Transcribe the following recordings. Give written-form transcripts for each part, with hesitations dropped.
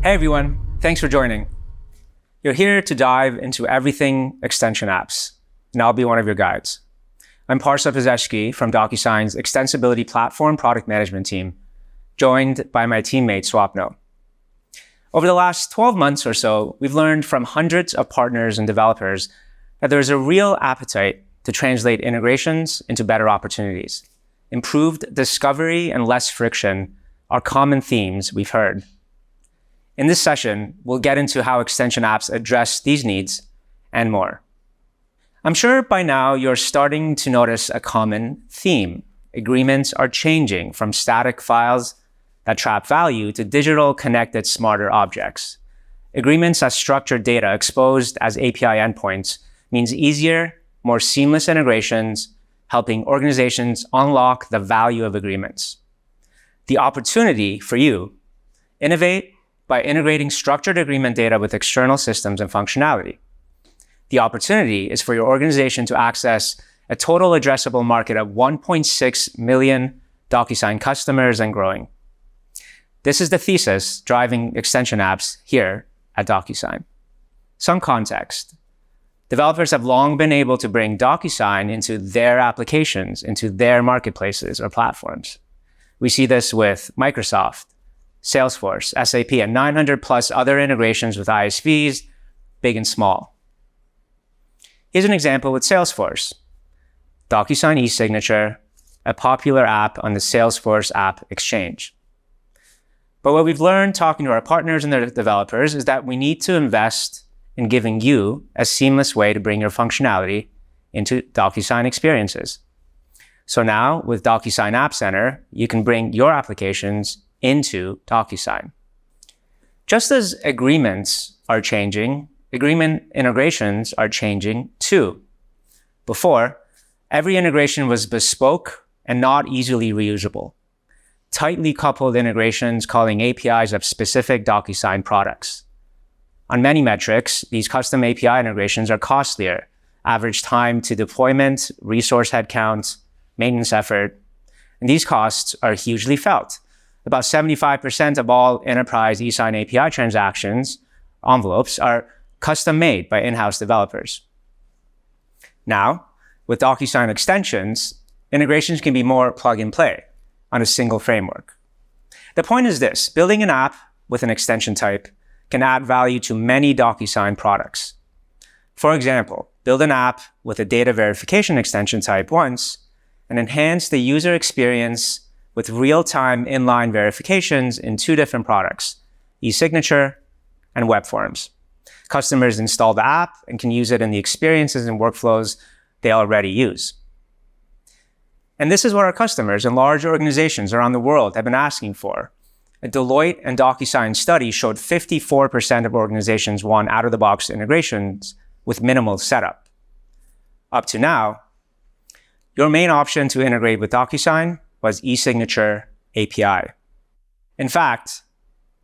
Hey everyone, thanks for joining. You're here to dive into everything extension apps, and I'll be one of your guides. I'm Parsa Pazeshki from Docusign's Extensibility Platform Product Management team, joined by my teammate Swapno. Over the last 12 months or so, we've learned from hundreds of partners and developers that there's a real appetite to translate integrations into better opportunities. Improved discovery and less friction are common themes we've heard. In this session, we'll get into how extension apps address these needs and more. I'm sure by now you're starting to notice a common theme. Agreements are changing from static files that trap value to digital connected smarter objects. Agreements as structured data exposed as API endpoints means easier, more seamless integrations, helping organizations unlock the value of agreements. The opportunity for you: innovate by integrating structured agreement data with external systems and functionality. The opportunity is for your organization to access a total addressable market of 1.6 million Docusign customers and growing. This is the thesis driving extension apps here at Docusign. Some context. Developers have long been able to bring Docusign into their applications, into their marketplaces or platforms. We see this with Microsoft, Salesforce, SAP, and 900 plus other integrations with ISVs, big and small. Here's an example with Salesforce. Docusign eSignature, a popular app on the Salesforce App Exchange. But what we've learned talking to our partners and their developers is that we need to invest in giving you a seamless way to bring your functionality into Docusign experiences. So now with Docusign App Center, you can bring your applications into Docusign. Just as agreements are changing, agreement integrations are changing too. Before, every integration was bespoke and not easily reusable. Tightly coupled integrations calling APIs of specific Docusign products. On many metrics, these custom API integrations are costlier. Average time to deployment, resource headcount, maintenance effort, and these costs are hugely felt. About 75% of all enterprise eSign API transactions envelopes are custom made by in-house developers. Now, with Docusign extensions, integrations can be more plug and play on a single framework. The point is this: building an app with an extension type can add value to many Docusign products. For example, build an app with a data verification extension type once and enhance the user experience with real-time inline verifications in two different products, eSignature and web forms. Customers install the app and can use it in the experiences and workflows they already use. And this is what our customers and large organizations around the world have been asking for. A Deloitte and Docusign study showed 54% of organizations want out-of-the-box integrations with minimal setup. Up to now, your main option to integrate with Docusign was eSignature API. In fact,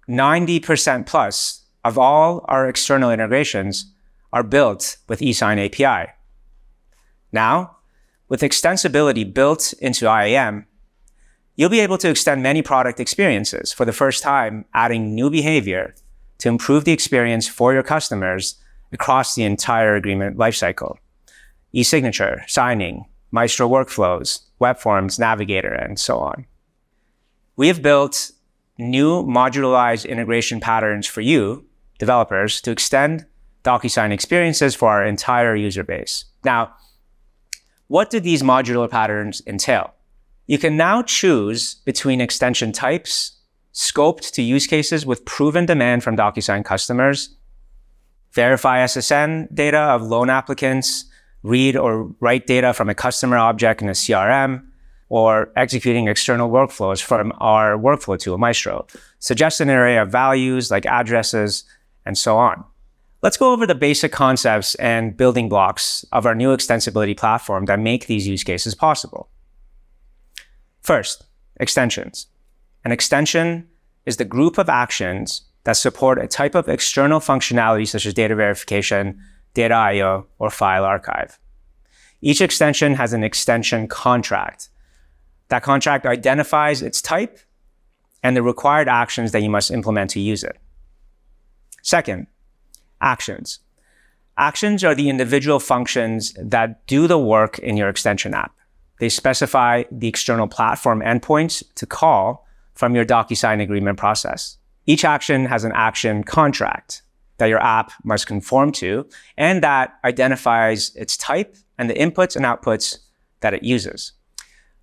90% plus of all our external integrations are built with eSign API. Now, with extensibility built into IAM, you'll be able to extend many product experiences for the first time, adding new behavior to improve the experience for your customers across the entire agreement lifecycle. eSignature, signing, Maestro workflows, web forms, navigator, and so on. We have built new modularized integration patterns for you, developers, to extend Docusign experiences for our entire user base. Now, what do these modular patterns entail? You can now choose between extension types, scoped to use cases with proven demand from Docusign customers, verify SSN data of loan applicants, read or write data from a customer object in a CRM, or executing external workflows from our workflow tool, Maestro. Suggest an array of values like addresses, and so on. Let's go over the basic concepts and building blocks of our new extensibility platform that make these use cases possible. First, extensions. An extension is the group of actions that support a type of external functionality such as data verification, data I/O, or file archive. Each extension has an extension contract. That contract identifies its type and the required actions that you must implement to use it. Second, actions. Actions are the individual functions that do the work in your extension app. They specify the external platform endpoints to call from your Docusign agreement process. Each action has an action contract that your app must conform to, and that identifies its type and the inputs and outputs that it uses.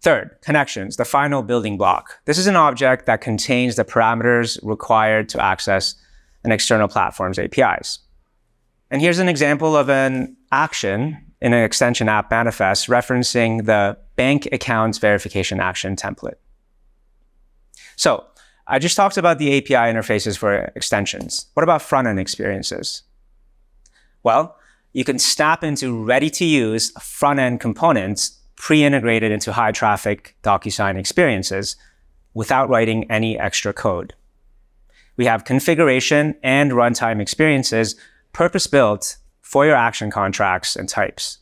Third, connections, the final building block. This is an object that contains the parameters required to access an external platform's APIs. And here's an example of an action in an extension app manifest referencing the bank accounts verification action template. So I just talked about the API interfaces for extensions. What about front-end experiences? Well, you can snap into ready-to-use front-end components pre-integrated into high-traffic Docusign experiences without writing any extra code. We have configuration and runtime experiences purpose-built for your action contracts and types.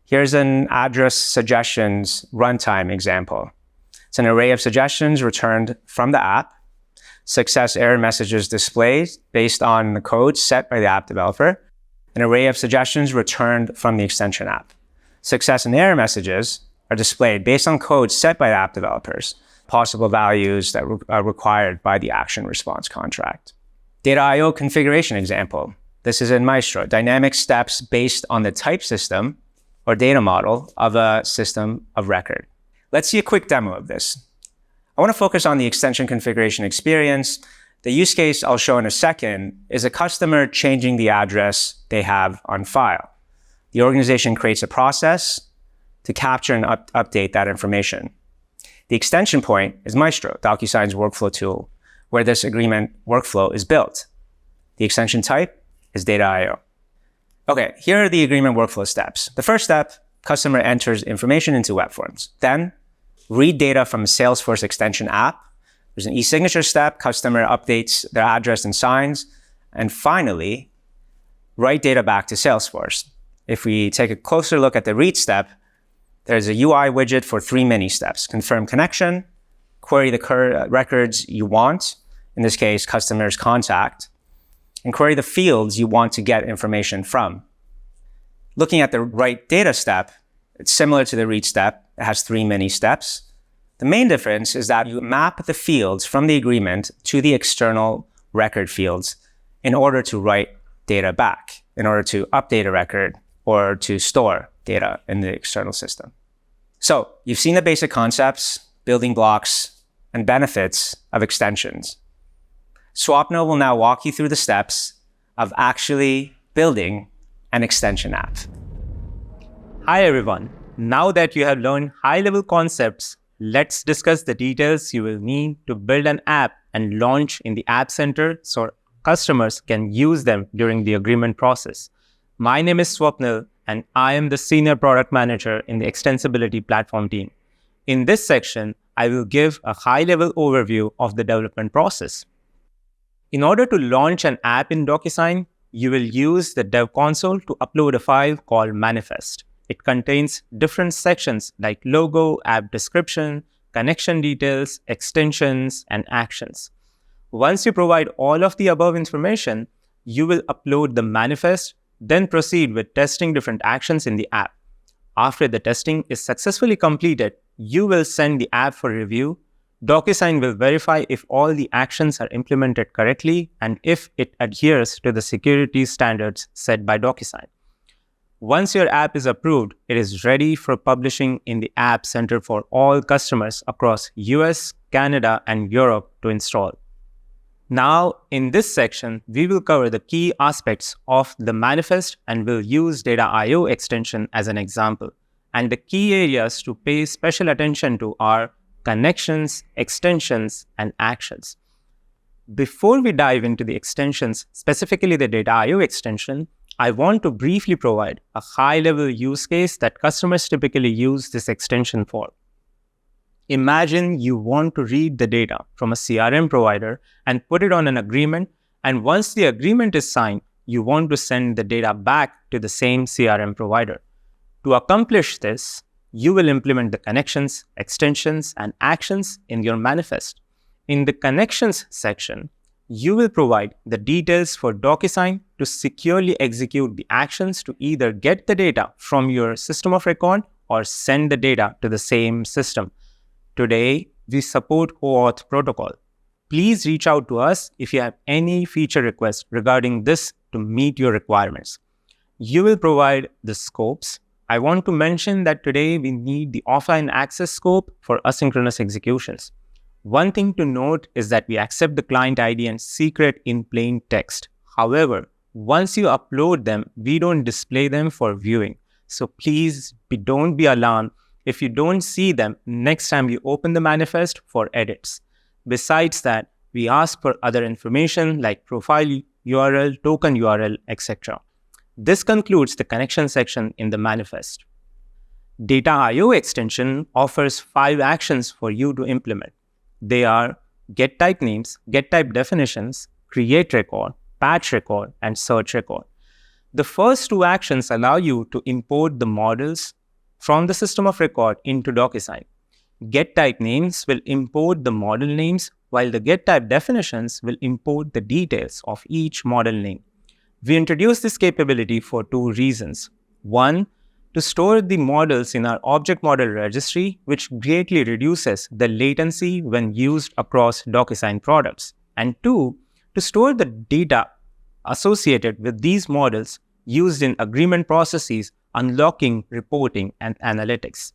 Here's an address suggestions runtime example. It's an array of suggestions returned from the app, success error messages displayed based on the code set by the app developer, an array of suggestions returned from the extension app. Success and error messages are displayed based on code set by the app developers, possible values that are required by the action response contract. Data I/O configuration example. This is in Maestro, dynamic steps based on the type system or data model of a system of record. Let's see a quick demo of this. I want to focus on the extension configuration experience. The use case I'll show in a second is a customer changing the address they have on file. The organization creates a process to capture and update that information. The extension point is Maestro, Docusign's workflow tool, where this agreement workflow is built. The extension type is Data I/O. Okay, here are the agreement workflow steps. The first step, customer enters information into web forms. Then, read data from a Salesforce extension app. There's an e-signature step, customer updates their address and signs. And finally, write data back to Salesforce. If we take a closer look at the read step, there's a UI widget for 3 mini steps. Confirm connection, query the records you want, in this case, customer's contact, and query the fields you want to get information from. Looking at the write data step, it's similar to the read step. It has 3 mini steps. The main difference is that you map the fields from the agreement to the external record fields in order to write data back, in order to update a record or to store data in the external system. So you've seen the basic concepts, building blocks, and benefits of extensions. Swapna will now walk you through the steps of actually building an extension app. Hi everyone. Now that you have learned high-level concepts, let's discuss the details you will need to build an app and launch in the App Center so customers can use them during the agreement process. My name is Swapnil, and I am the Senior Product Manager in the Extensibility Platform team. In this section, I will give a high-level overview of the development process. In order to launch an app in Docusign, you will use the Dev console to upload a file called manifest. It contains different sections like logo, app description, connection details, extensions, and actions. Once you provide all of the above information, you will upload the manifest, then proceed with testing different actions in the app. After the testing is successfully completed, you will send the app for review. Docusign will verify if all the actions are implemented correctly and if it adheres to the security standards set by Docusign. Once your app is approved, it is ready for publishing in the App Center for all customers across US, Canada, and Europe to install. Now, in this section, we will cover the key aspects of the manifest and will use Data I/O extension as an example. And the key areas to pay special attention to are connections, extensions, and actions. Before we dive into the extensions, specifically the Data I/O extension, I want to briefly provide a high-level use case that customers typically use this extension for. Imagine you want to read the data from a CRM provider and put it on an agreement, and once the agreement is signed, you want to send the data back to the same CRM provider. To accomplish this, you will implement the connections, extensions, and actions in your manifest. In the connections section, You will provide the details for Docusign to securely execute the actions to either get the data from your system of record or send the data to the same system. Today, we support OAuth protocol. Please reach out to us if you have any feature requests regarding this to meet your requirements. You will provide the scopes. I want to mention that today we need the offline access scope for asynchronous executions. One thing to note is that we accept the client ID and secret in plain text. However, once you upload them, we don't display them for viewing. So please don't be alarmed if you don't see them next time you open the manifest for edits. Besides that, we ask for other information like profile URL, token URL, etc. This concludes the connection section in the manifest. Data I/O extension offers 5 actions for you to implement. They are get type names, get type definitions, create record, patch record, and search record. The first 2 actions allow you to import the models from the system of record into Docusign. Get type names will import the model names, while the get type definitions will import the details of each model name. We introduced this capability for 2 reasons. One, to store the models in our object model registry, which greatly reduces the latency when used across Docusign products. And 2, to store the data associated with these models used in agreement processes, unlocking, reporting, and analytics.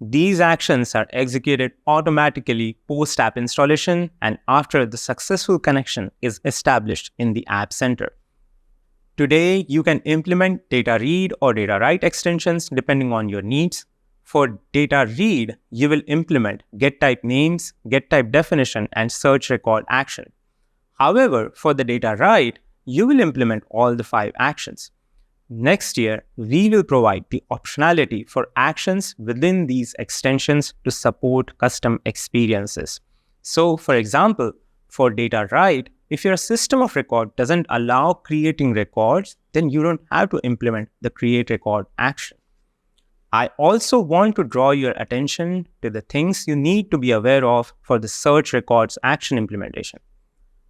These actions are executed automatically post-app installation and after the successful connection is established in the App Center. Today, you can implement data read or data write extensions depending on your needs. For data read, you will implement get type names, get type definition, and search record action. However, for the data write, you will implement all the 5 actions. Next year, we will provide the optionality for actions within these extensions to support custom experiences. So, for example, for data write, if your system of record doesn't allow creating records, then you don't have to implement the create record action. I also want to draw your attention to the things you need to be aware of for the search records action implementation.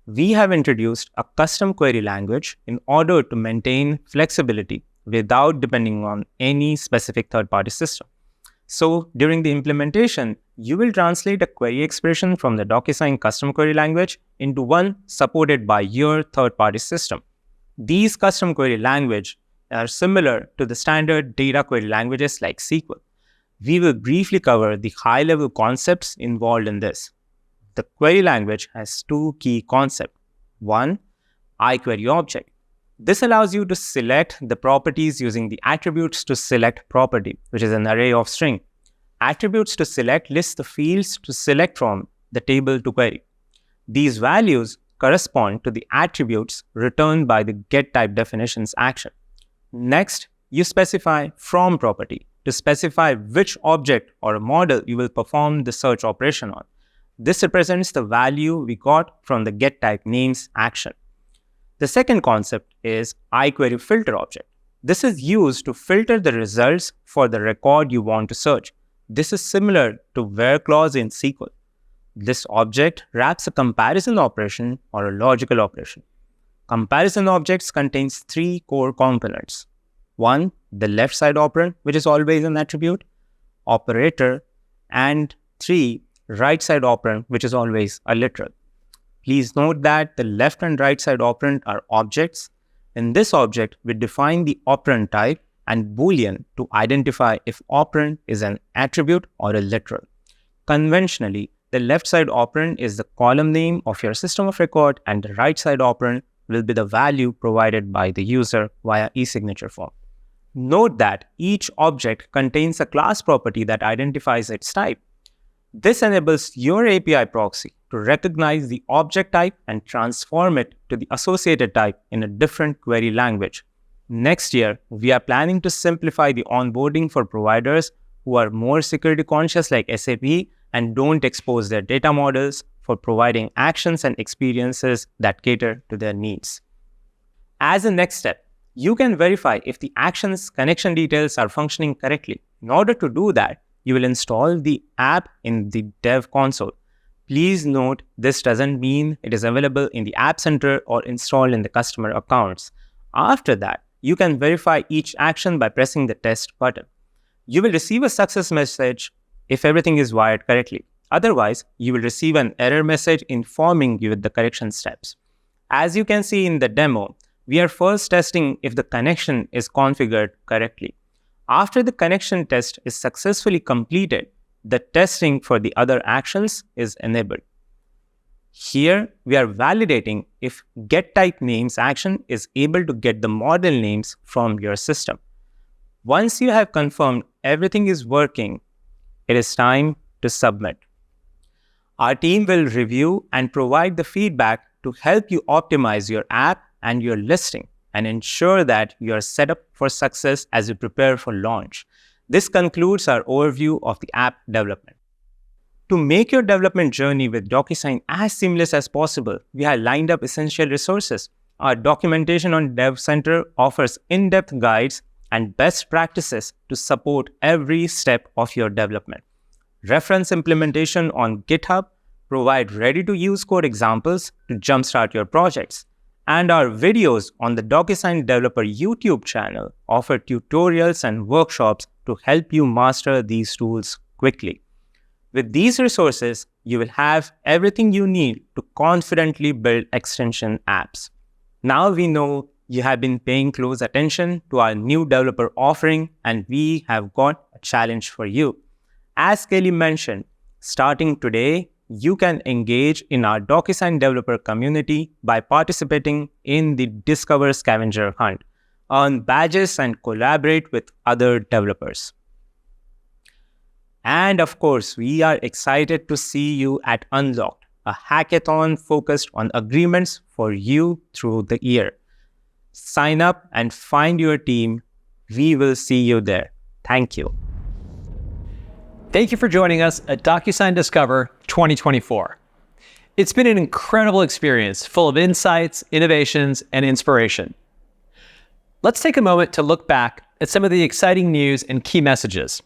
We have introduced a custom query language in order to maintain flexibility without depending on any specific third-party system. So during the implementation, you will translate a query expression from the Docusign custom query language into one supported by your third-party system. These custom query language are similar to the standard data query languages like SQL. We will briefly cover the high-level concepts involved in this. The query language has 2 key concepts. One, iQuery object. This allows you to select the properties using the attributes to select property, which is an array of string. Attributes to select lists the fields to select from the table to query. These values correspond to the attributes returned by the get type definitions action. Next, you specify from property to specify which object or a model you will perform the search operation on. This represents the value we got from the get type names action. The second concept is iQuery filter object. This is used to filter the results for the record you want to search. This is similar to where clause in SQL. This object wraps a comparison operation or a logical operation. Comparison objects contains 3 core components. 1, the left side operand, which is always an attribute, operator, and 3, right side operand, which is always a literal. Please note that the left and right side operand are objects. In this object, we define the operand type and Boolean to identify if operand is an attribute or a literal. Conventionally, the left side operand is the column name of your system of record and the right side operand will be the value provided by the user via e-signature form. Note that each object contains a class property that identifies its type. This enables your API proxy to recognize the object type and transform it to the associated type in a different query language. Next year, we are planning to simplify the onboarding for providers who are more security conscious like SAP and don't expose their data models for providing actions and experiences that cater to their needs. As a next step, you can verify if the actions connection details are functioning correctly. In order to do that, you will install the app in the dev console. Please note, this doesn't mean it is available in the App Center or installed in the customer accounts. After that, you can verify each action by pressing the test button. You will receive a success message if everything is wired correctly. Otherwise, you will receive an error message informing you with the correction steps. As you can see in the demo, we are first testing if the connection is configured correctly. After the connection test is successfully completed, the testing for the other actions is enabled. Here, we are validating if getTypeNames action is able to get the model names from your system. Once you have confirmed everything is working, it is time to submit. Our team will review and provide the feedback to help you optimize your app and your listing and ensure that you are set up for success as you prepare for launch. This concludes our overview of the app development. To make your development journey with Docusign as seamless as possible, we have lined up essential resources. Our documentation on Dev Center offers in-depth guides and best practices to support every step of your development. Reference implementation on GitHub provide ready-to-use code examples to jumpstart your projects. And our videos on the Docusign Developer YouTube channel offer tutorials and workshops to help you master these tools quickly. With these resources, you will have everything you need to confidently build extension apps. Now we know you have been paying close attention to our new developer offering, and we have got a challenge for you. As Kelly mentioned, starting today, you can engage in our Docusign developer community by participating in the Discover Scavenger Hunt, earn badges, and collaborate with other developers. And of course, we are excited to see you at Unlocked, a hackathon focused on agreements for you through the year. Sign up and find your team. We will see you there. Thank you. Thank you for joining us at Docusign Discover 2024. It's been an incredible experience full of insights, innovations, and inspiration. Let's take a moment to look back at some of the exciting news and key messages.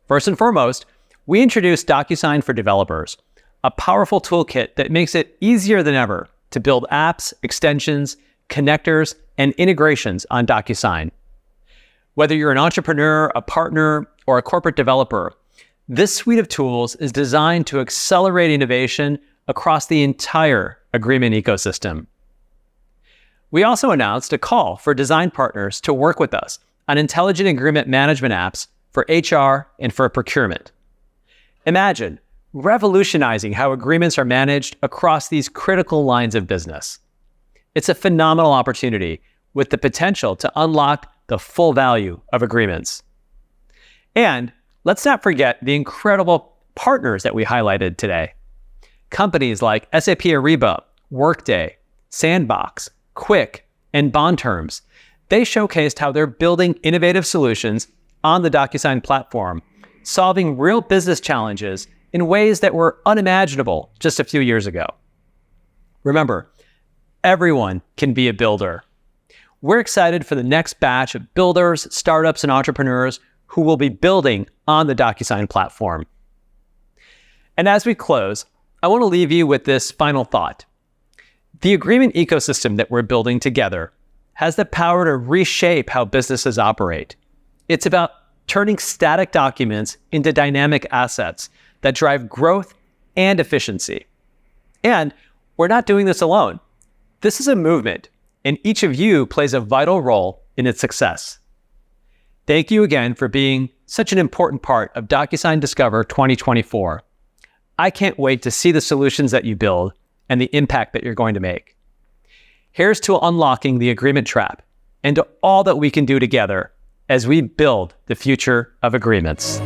First and foremost, we introduced Docusign for Developers, a powerful toolkit that makes it easier than ever to build apps, extensions, connectors, and integrations on Docusign. Whether you're an entrepreneur, a partner, or a corporate developer, this suite of tools is designed to accelerate innovation across the entire agreement ecosystem. We also announced a call for design partners to work with us on intelligent agreement management apps for HR and for procurement. Imagine revolutionizing how agreements are managed across these critical lines of business. It's a phenomenal opportunity with the potential to unlock the full value of agreements. And let's not forget the incredible partners that we highlighted today. Companies like SAP Ariba, Workday, Sandbox, Quick, and BondTerms. They showcased how they're building innovative solutions on the Docusign platform, solving real business challenges in ways that were unimaginable just a few years ago. Remember, everyone can be a builder. We're excited for the next batch of builders, startups, and entrepreneurs who will be building on the Docusign platform. And as we close, I want to leave you with this final thought. The agreement ecosystem that we're building together has the power to reshape how businesses operate. It's about turning static documents into dynamic assets that drive growth and efficiency. And we're not doing this alone. This is a movement, and each of you plays a vital role in its success. Thank you again for being such an important part of Docusign Discover 2024. I can't wait to see the solutions that you build and the impact that you're going to make. Here's to unlocking the agreement trap and to all that we can do together as we build the future of agreements.